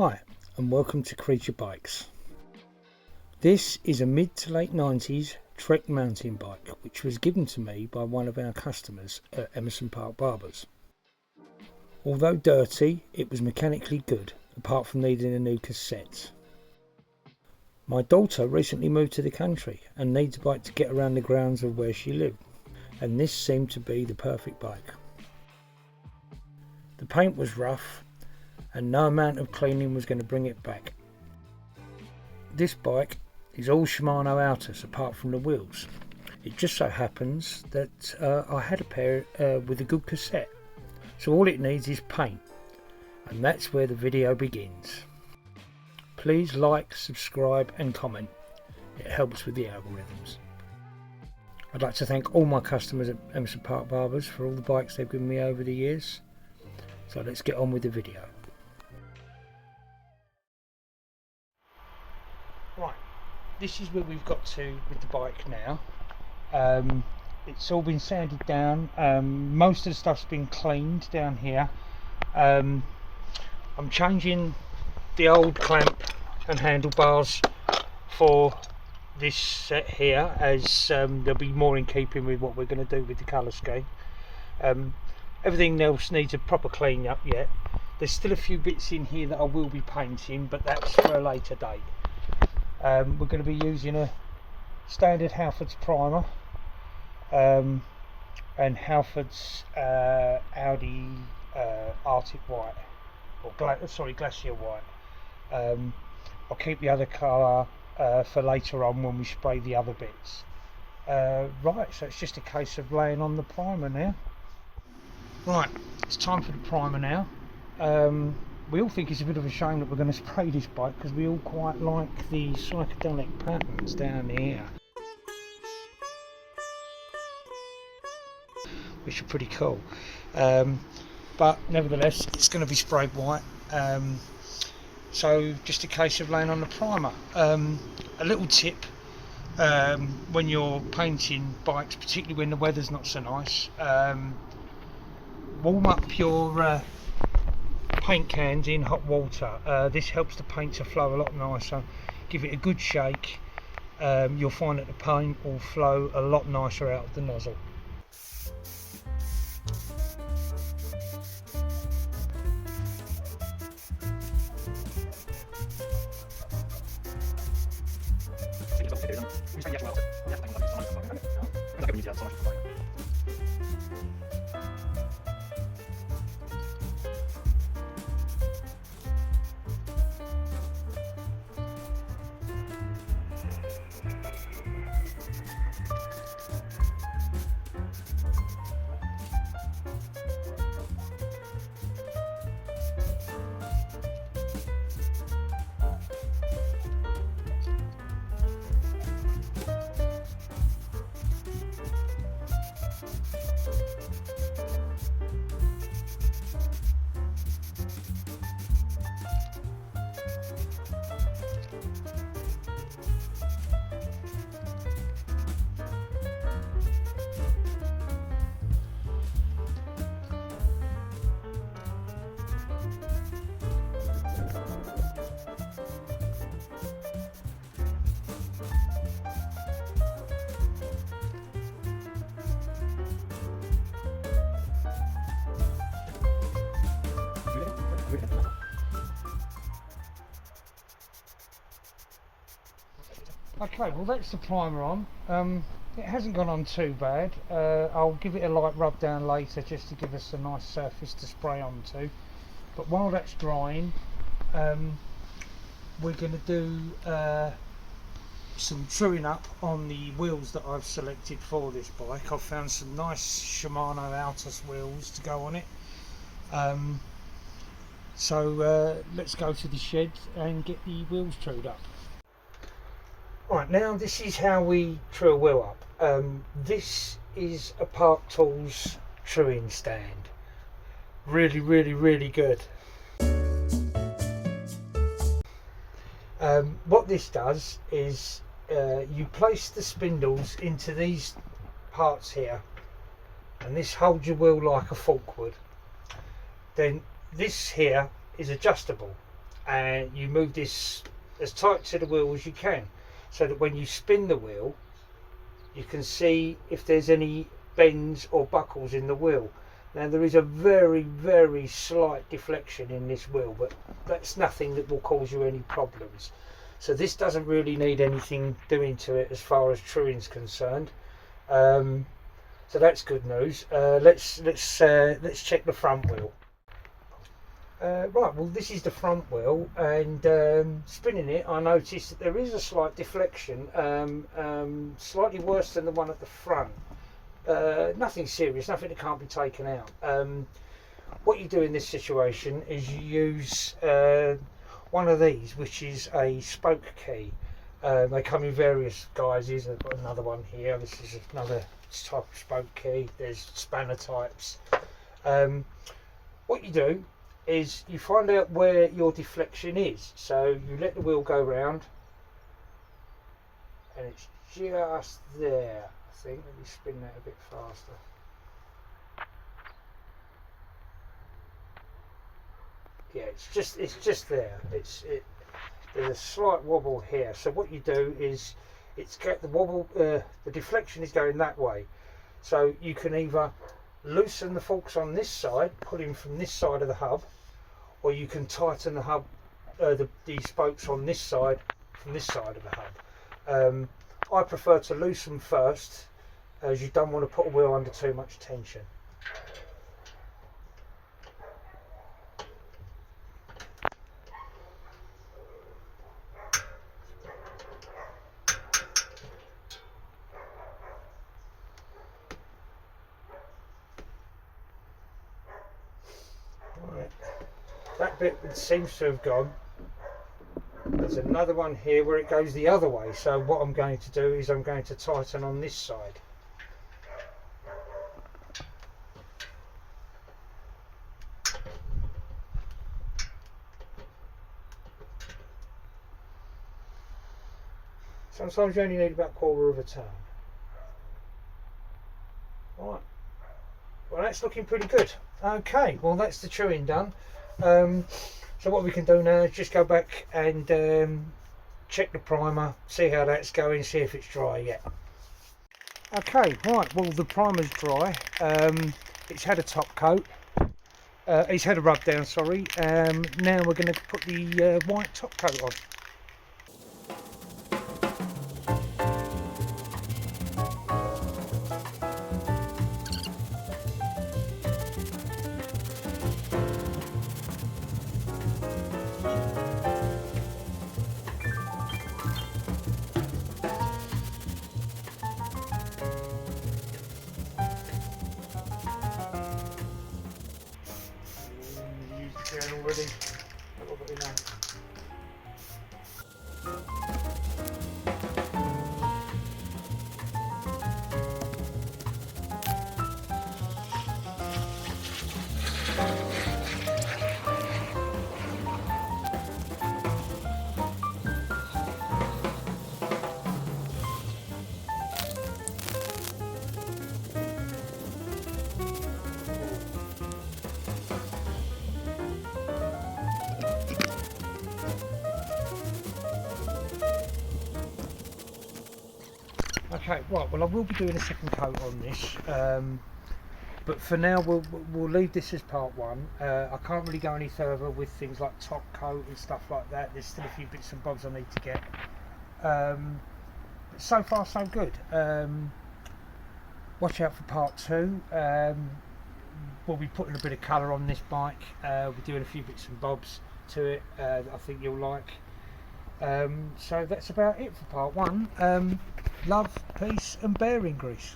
Hi and welcome to Creature Bikes. This is a mid to late 90s Trek mountain bike which was given to me by one of our customers at Emerson Park Barbers. Although dirty, it was mechanically good, apart from needing a new cassette. My daughter recently moved to the country and needs a bike to get around the grounds of where she lived, and this seemed to be the perfect bike. The paint was rough and no amount of cleaning was going to bring it back. This bike is all Shimano Altus apart from the wheels. It just so happens that I had a pair with a good cassette, so all it needs is paint, and that's where the video begins. Please like, subscribe and comment, it helps with the algorithms. I'd like to thank all my customers at Emerson Park Barbers for all the bikes they've given me over the years, so let's get on with the video. Right, this is where we've got to with the bike now. It's all been sanded down, most of the stuff's been cleaned down here. I'm changing the old clamp and handlebars for this set here, as they'll be more in keeping with what we're going to do with the colour scheme. Everything else needs a proper clean up yet. There's still a few bits in here that I will be painting, but that's for a later date. We're going to be using a standard Halford's primer and Halford's Audi Arctic White, or Glacier White. I'll keep the other colour for later on when we spray the other bits. Right, so it's just a case of laying on the primer now. Right, it's time for the primer now. We all think it's a bit of a shame that we're going to spray this bike because we all quite like the psychedelic patterns down here, which are pretty cool. But nevertheless, it's going to be sprayed white. So just a case of laying on the primer. A little tip when you're painting bikes, particularly when the weather's not so nice, warm up your paint cans in hot water. This helps the paint to flow a lot nicer. Give it a good shake, you'll find that the paint will flow a lot nicer out of the nozzle. Okay, well that's the primer on. It hasn't gone on too bad. I'll give it a light rub down later just to give us a nice surface to spray onto. But while that's drying, we're going to do some truing up on the wheels that I've selected for this bike. I've found some nice Shimano Altus wheels to go on it. So let's go to the shed and get the wheels trued up. Right, now this is how we true a wheel up. This is a Park Tools truing stand. Really good. What this does is you place the spindles into these parts here, and this holds your wheel like a fork would. Then this here is adjustable, and you move this as tight to the wheel as you can, so that when you spin the wheel you can see if there's any bends or buckles in the wheel. Now there is a very, very slight deflection in this wheel, but that's nothing that will cause you any problems. So this doesn't really need anything doing to it as far as truing's concerned. So that's good news. Let's check the front wheel. Right, well this is the front wheel, and spinning it I noticed that there is a slight deflection, slightly worse than the one at the front. Nothing serious, nothing that can't be taken out. What you do in this situation is you use one of these, which is a spoke key. They come in various guises. I've got another one here. This is another type of spoke key. There's spanner types. What you do is you find out where your deflection is. So you let the wheel go round, and it's just there. I think. Let me spin that a bit faster. Yeah, it's just there. There's a slight wobble here. So what you do is it's got the wobble. The deflection is going that way. So you can either loosen the forks on this side, pulling from this side of the hub, or you can tighten the hub, the spokes on this side from this side of the hub. I prefer to loosen first, as you don't want to put a wheel under too much tension. Right. That bit seems to have gone. There's another one here where it goes the other way, so what I'm going to do is I'm going to tighten on this side. Sometimes you only need about a quarter of a turn. Right, well that's looking pretty good. Okay, well that's the truing done. So what we can do now is just go back and check the primer, see how that's going, see if it's dry yet. Okay, right, well the primer's dry. It's had a top coat. It's had a rub down, sorry. Now we're going to put the white top coat on. Already. Okay, right, well I will be doing a second coat on this, but for now we'll leave this as part one. I can't really go any further with things like top coat and stuff like that. There's still a few bits and bobs I need to get. But so far so good. Watch out for part two. We'll be putting a bit of colour on this bike. We're doing a few bits and bobs to it that I think you'll like. So that's about it for part one. Love, peace and bearing grease.